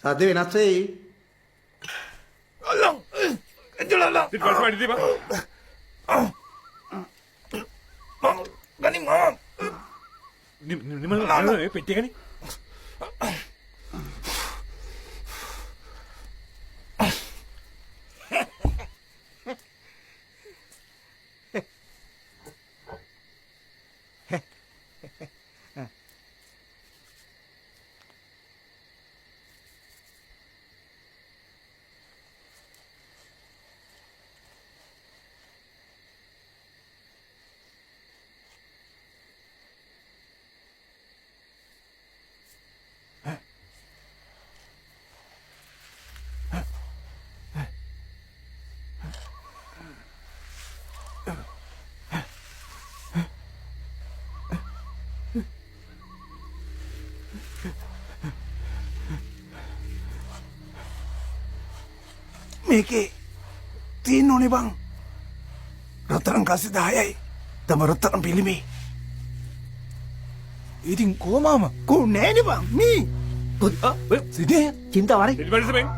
සද්ද වෙනස් වෙයි. අල්ලන් එන්ජලලා ඉතින් පස්සේ වැඩි දීපන්. ගනි මම නිමල පෙට්ටිය ගනි. මේකේ තියෙන්න ඕනේ බං. රත්තරන් කාසි 10යි. තම රත්තරන් පිළිමේ. ඉතින් කොහමම කො නෑනේ බං මේ. සිදේ චින්තා වරේ. පිළිපරිසමෙන්.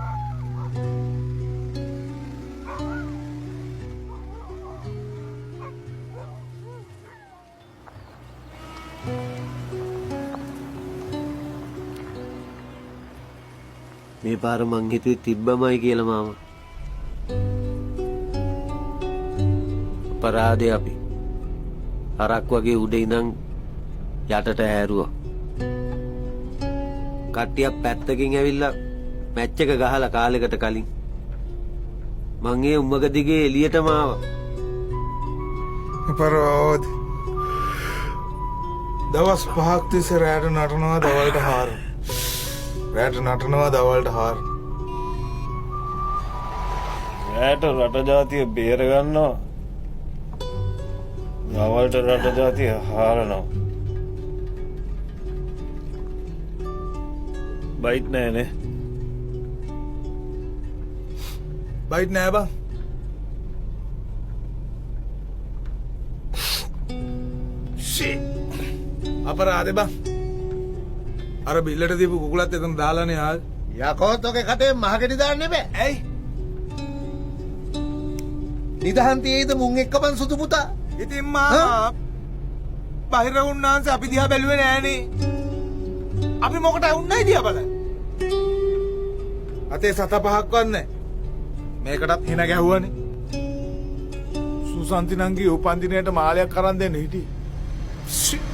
මේ පාර මං හිතුවේ තිබ්බමයි කියලා මාම. අපරාධේ අපි. හරක් වගේ උඩ ඉඳන් යටට හැරුවා. කට්ටියක් පැත්තකින් ඇවිල්ලා මැච් එක ගහලා කාලෙකට කලින් මං ඒ උම්මක දිගේ එළියටම ආවා. අපරාධ. දවස් 5ක් තිස්සේ රැට නටනවා දවල්ට හාර. රැට නටනවා දවල්ට හාර. රැට රට ජාතිය බේර ගන්නවා. දවල්ට රට ජාතිය හාරනවා. බයිට් නෑනේ. බයිට් නෑ බං. ෂිට්. අපරාධේ බං. අර බිල්ලට දීපු කුකුලත් එතන දාලානේ ආල්. යකෝත් ඔගේ කටේ මහගෙඩි දාන්න බෑ. ඇයි? නිදහන් තියේද මුන් එක්කමන් සුදු පුතා. ඉතින් මාමා බහිර වුණාන්සේ අපි දිහා බැලුවේ නෑනේ. අපි මොකට වුණයි දිහා බලන්න. අතේ 7-5ක් වන්නේ. මේකටත් හින ගැහුවනේ. සුසන්ති නංගි උපන්දිනේට මාලයක් අරන් දෙන්න හිටියේ.